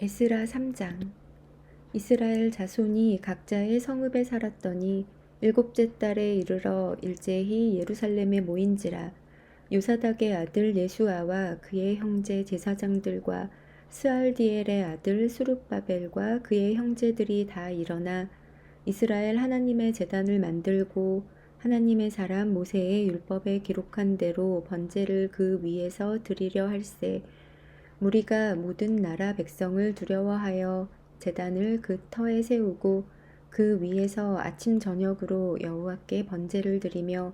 에스라 3장. 이스라엘 자손이 각자의 성읍에 살았더니 일곱째 달에 이르러 일제히 예루살렘에 모인지라. 요사닥의 아들 예수아와 그의 형제 제사장들과 스알디엘의 아들 수룹바벨과 그의 형제들이 다 일어나 이스라엘 하나님의 제단을 만들고 하나님의 사람 모세의 율법에 기록한 대로 번제를 그 위에서 드리려 할세. 무리가 모든 나라 백성을 두려워하여 제단을 그 터에 세우고 그 위에서 아침 저녁으로 여호와께 번제를 드리며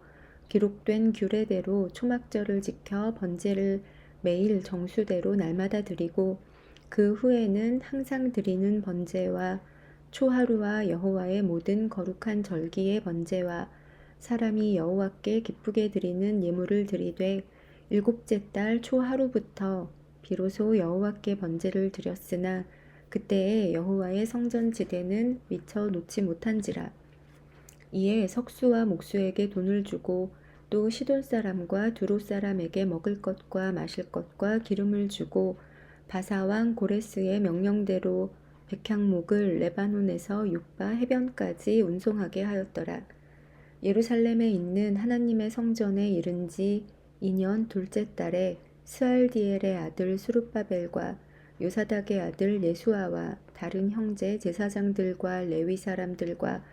기록된 규례대로 초막절을 지켜 번제를 매일 정수대로 날마다 드리고 그 후에는 항상 드리는 번제와 초하루와 여호와의 모든 거룩한 절기의 번제와 사람이 여호와께 기쁘게 드리는 예물을 드리되 일곱째 달 초하루부터 비로소 여호와께 번제를 드렸으나 그때에 여호와의 성전 지대는 미처 놓지 못한지라. 이에 석수와 목수에게 돈을 주고 또 시돈 사람과 두로 사람에게 먹을 것과 마실 것과 기름을 주고 바사왕 고레스의 명령대로 백향목을 레바논에서 육바 해변까지 운송하게 하였더라. 예루살렘에 있는 하나님의 성전에 이른 지 2년 둘째 달에 스알디엘의 아들 수룹바벨과 요사닥의 아들 예수아와 다른 형제 제사장들과 레위 사람들과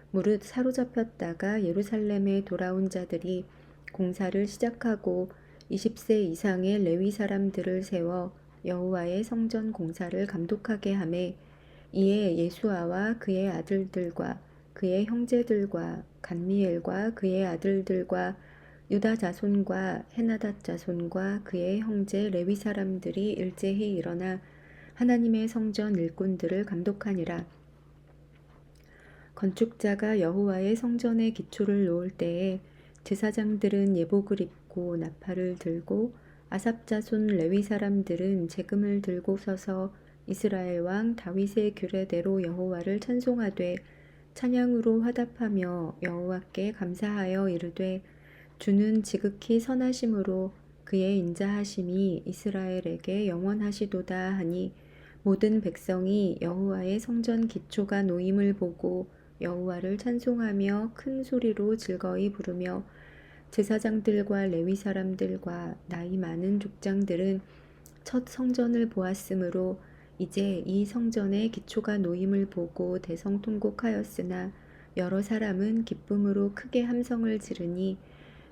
무릇 사로잡혔다가 예루살렘에 돌아온 자들이 공사를 시작하고 20세 이상의 레위 사람들을 세워 여호와의 성전 공사를 감독하게 하매 이에 예수아와 그의 아들들과 그의 형제들과 간미엘과 그의 아들들과 유다 자손과 헤나닷 자손과 그의 형제 레위 사람들이 일제히 일어나 하나님의 성전 일꾼들을 감독하니라. 건축자가 여호와의 성전의 기초를 놓을 때에 제사장들은 예복을 입고 나팔을 들고 아삽 자손 레위 사람들은 제금을 들고 서서 이스라엘 왕 다윗의 규례대로 여호와를 찬송하되 찬양으로 화답하며 여호와께 감사하여 이르되 주는 지극히 선하심으로 그의 인자하심이 이스라엘에게 영원하시도다 하니 모든 백성이 여호와의 성전 기초가 놓임을 보고 여호와를 찬송하며 큰 소리로 즐거이 부르며 제사장들과 레위 사람들과 나이 많은 족장들은 첫 성전을 보았으므로 이제 이 성전의 기초가 놓임을 보고 대성통곡하였으나 여러 사람은 기쁨으로 크게 함성을 지르니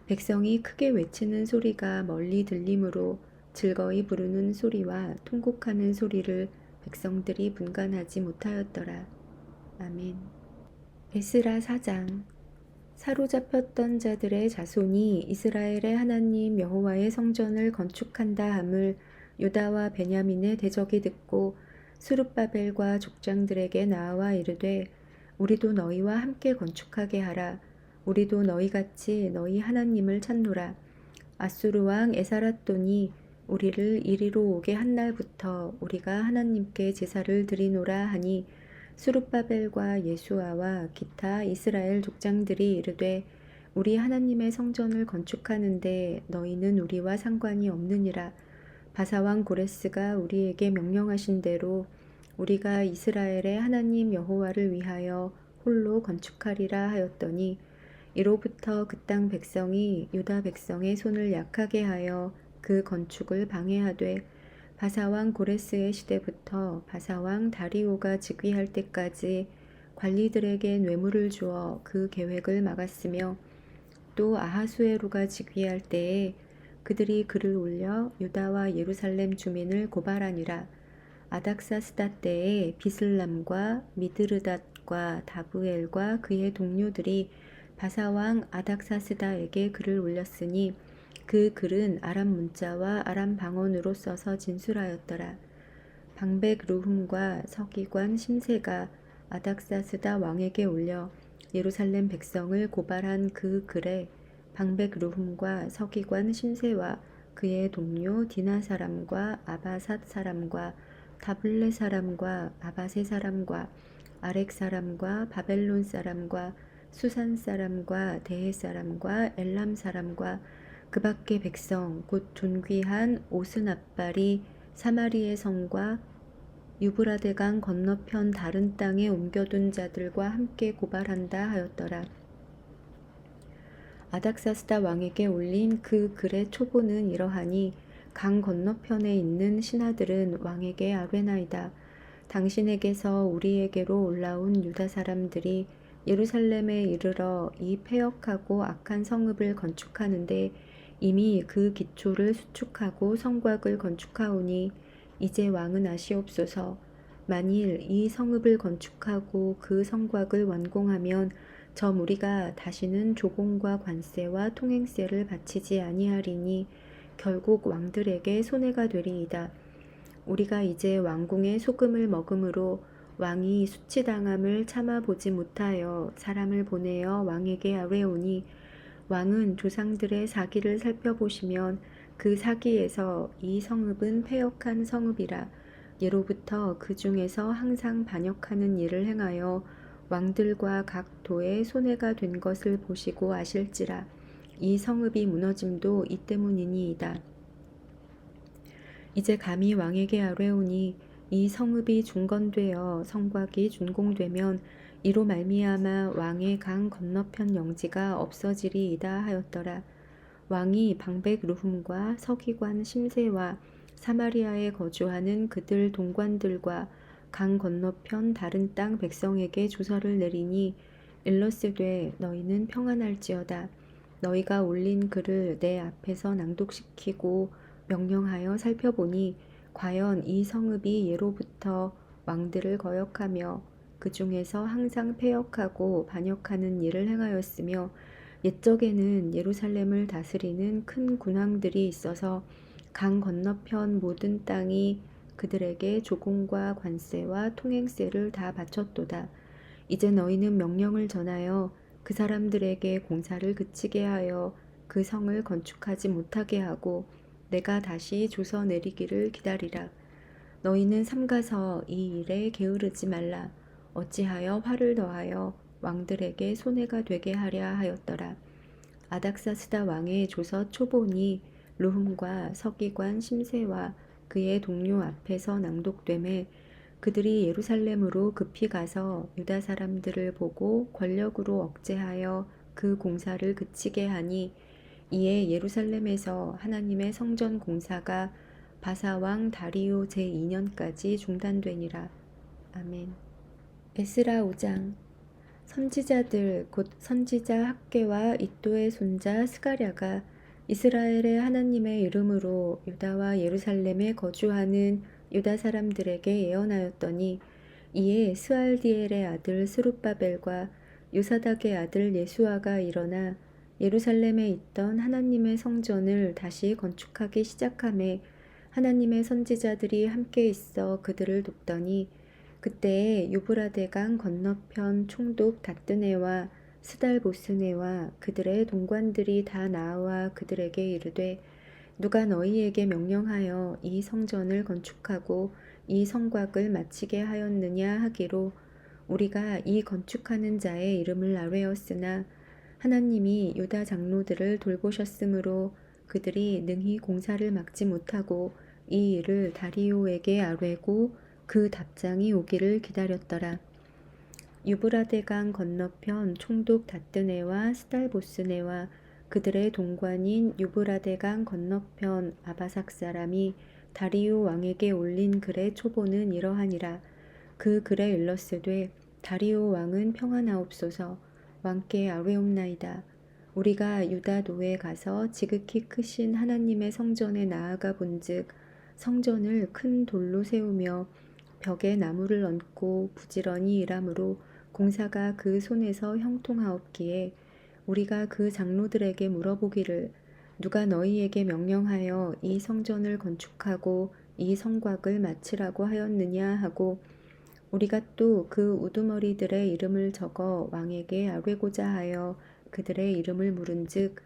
백성이 크게 외치는 소리가 멀리 들리므로 즐거이 부르는 소리와 통곡하는 소리를 백성들이 분간하지 못하였더라. 아멘. 에스라 4장. 사로잡혔던 자들의 자손이 이스라엘의 하나님 여호와의 성전을 건축한다 함을 유다와 베냐민의 대적이 듣고 수룹바벨과 족장들에게 나와 이르되 우리도 너희와 함께 건축하게 하라. 우리도 너희같이 너희 하나님을 찾노라. 아수르 왕 에사라돈이 우리를 이리로 오게 한 날부터 우리가 하나님께 제사를 드리노라 하니 수룹바벨과 예수아와 기타 이스라엘 족장들이 이르되 우리 하나님의 성전을 건축하는데 너희는 우리와 상관이 없느니라. 바사왕 고레스가 우리에게 명령하신 대로 우리가 이스라엘의 하나님 여호와를 위하여 홀로 건축하리라 하였더니 이로부터 그 땅 백성이 유다 백성의 손을 약하게 하여 그 건축을 방해하되 바사왕 고레스의 시대부터 바사왕 다리오가 즉위할 때까지 관리들에게 뇌물을 주어 그 계획을 막았으며 또 아하수에로가 즉위할 때에 그들이 글을 올려 유다와 예루살렘 주민을 고발하니라. 아닥사스다 때에 비슬람과 미드르닷과 다브엘과 그의 동료들이 바사왕 아닥사스다에게 글을 올렸으니 그 글은 아람 문자와 아람 방언으로 써서 진술하였더라. 방백 루훔과 서기관 심세가 아닥사스다 왕에게 올려 예루살렘 백성을 고발한 그 글에 방백 루훔과 서기관 심세와 그의 동료 디나 사람과 아바삿 사람과 다블레 사람과 아바세 사람과 아렉 사람과 바벨론 사람과 수산 사람과 대해 사람과 엘람 사람과 그 밖의 백성 곧 존귀한 오스납발이 사마리의 성과 유브라데강 건너편 다른 땅에 옮겨둔 자들과 함께 고발한다 하였더라. 아닥사스다 왕에게 올린 그 글의 초보는 이러하니 강 건너편에 있는 신하들은 왕에게 아뢰나이다. 당신에게서 우리에게로 올라온 유다 사람들이 예루살렘에 이르러 이 패역하고 악한 성읍을 건축하는데 이미 그 기초를 수축하고 성곽을 건축하오니 이제 왕은 아시옵소서. 만일 이 성읍을 건축하고 그 성곽을 완공하면 저 무리가 다시는 조공과 관세와 통행세를 바치지 아니하리니 결국 왕들에게 손해가 되리이다. 우리가 이제 왕궁의 소금을 먹음으로 왕이 수치당함을 참아보지 못하여 사람을 보내어 왕에게 아뢰오니 왕은 조상들의 사기를 살펴보시면 그 사기에서 이 성읍은 패역한 성읍이라 예로부터 그 중에서 항상 반역하는 일을 행하여 왕들과 각 도에 손해가 된 것을 보시고 아실지라 이 성읍이 무너짐도 이 때문이니이다. 이제 감히 왕에게 아뢰오니 이 성읍이 중건되어 성곽이 준공되면 이로 말미암아 왕의 강 건너편 영지가 없어지리이다 하였더라. 왕이 방백 루훔과 서기관 심세와 사마리아에 거주하는 그들 동관들과 강 건너편 다른 땅 백성에게 조서를 내리니 일러스되 너희는 평안할지어다. 너희가 올린 글을 내 앞에서 낭독시키고 명령하여 살펴보니 과연 이 성읍이 예로부터 왕들을 거역하며 그 중에서 항상 패역하고 반역하는 일을 행하였으며 옛적에는 예루살렘을 다스리는 큰 군왕들이 있어서 강 건너편 모든 땅이 그들에게 조공과 관세와 통행세를 다 바쳤도다. 이제 너희는 명령을 전하여 그 사람들에게 공사를 그치게 하여 그 성을 건축하지 못하게 하고 내가 다시 조서 내리기를 기다리라. 너희는 삼가서 이 일에 게으르지 말라. 어찌하여 화를 더하여 왕들에게 손해가 되게 하랴 하였더라. 아닥사스다 왕의 조서 초본이 루훔과 서기관 심세와 그의 동료 앞에서 낭독되매 그들이 예루살렘으로 급히 가서 유다 사람들을 보고 권력으로 억제하여 그 공사를 그치게 하니 이에 예루살렘에서 하나님의 성전 공사가 바사왕 다리오 제2년까지 중단되니라. 아멘. 에스라 5장. 선지자들 곧 선지자 학개와 이도의 손자 스가랴가 이스라엘의 하나님의 이름으로 유다와 예루살렘에 거주하는 유다 사람들에게 예언하였더니 이에 스알디엘의 아들 스룹바벨과 요사닥의 아들 예수아가 일어나 예루살렘에 있던 하나님의 성전을 다시 건축하기 시작하매 하나님의 선지자들이 함께 있어 그들을 돕더니 그때에 유브라데강 건너편 총독 다뜨네와 스달보스네와 그들의 동관들이 다 나와 그들에게 이르되 누가 너희에게 명령하여 이 성전을 건축하고 이 성곽을 마치게 하였느냐 하기로 우리가 이 건축하는 자의 이름을 아뢰었으나 하나님이 유다 장로들을 돌보셨으므로 그들이 능히 공사를 막지 못하고 이 일을 다리오에게 아뢰고 그 답장이 오기를 기다렸더라. 유브라데강 건너편 총독 다뜨네와 스달보스네와 그들의 동관인 유브라데강 건너편 아바삭 사람이 다리오 왕에게 올린 글의 초보는 이러하니라. 그 글에 일렀으되 다리오 왕은 평안하옵소서. 왕께 아뢰옵나이다. 우리가 유다 노에 가서 지극히 크신 하나님의 성전에 나아가 본즉 성전을 큰 돌로 세우며 벽에 나무를 얹고 부지런히 일하므로 공사가 그 손에서 형통하옵기에 우리가 그 장로들에게 물어보기를 누가 너희에게 명령하여 이 성전을 건축하고 이 성곽을 마치라고 하였느냐 하고 우리가 또 그 우두머리들의 이름을 적어 왕에게 아뢰고자 하여 그들의 이름을 물은즉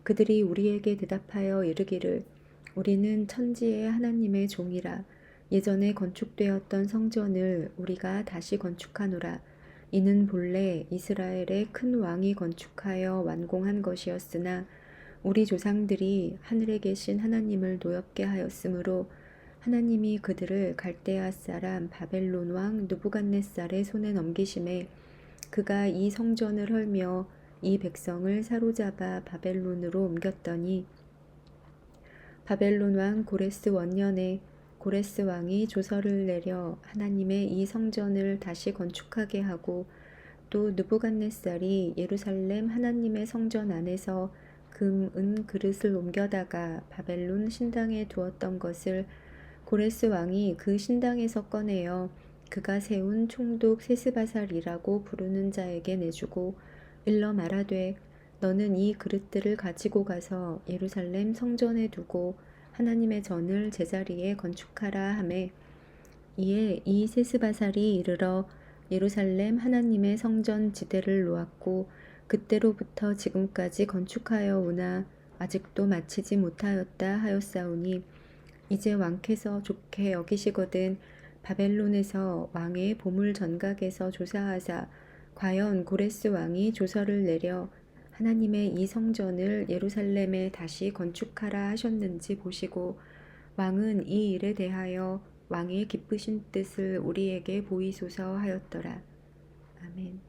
그들이 우리에게 대답하여 이르기를 우리는 천지의 하나님의 종이라 예전에 건축되었던 성전을 우리가 다시 건축하노라. 이는 본래 이스라엘의 큰 왕이 건축하여 완공한 것이었으나 우리 조상들이 하늘에 계신 하나님을 노엽게 하였으므로 하나님이 그들을 갈대아 사람 바벨론 왕 느부갓네살의 손에 넘기심에 그가 이 성전을 헐며 이 백성을 사로잡아 바벨론으로 옮겼더니 바벨론 왕 고레스 원년에 고레스 왕이 조서를 내려 하나님의 이 성전을 다시 건축하게 하고 또 느부갓네살이 예루살렘 하나님의 성전 안에서 금, 은 그릇을 옮겨다가 바벨론 신당에 두었던 것을 고레스 왕이 그 신당에서 꺼내어 그가 세운 총독 세스바살이라고 부르는 자에게 내주고 일러 말하되 너는 이 그릇들을 가지고 가서 예루살렘 성전에 두고 하나님의 전을 제자리에 건축하라 하매 이에 이 세스바살이 이르러 예루살렘 하나님의 성전 지대를 놓았고 그때로부터 지금까지 건축하여 오나 아직도 마치지 못하였다 하였사오니 이제 왕께서 좋게 여기시거든 바벨론에서 왕의 보물 전각에서 조사하사 과연 고레스 왕이 조서를 내려 하나님의 이 성전을 예루살렘에 다시 건축하라 하셨는지 보시고 왕은 이 일에 대하여 왕의 기쁘신 뜻을 우리에게 보이소서 하였더라. 아멘.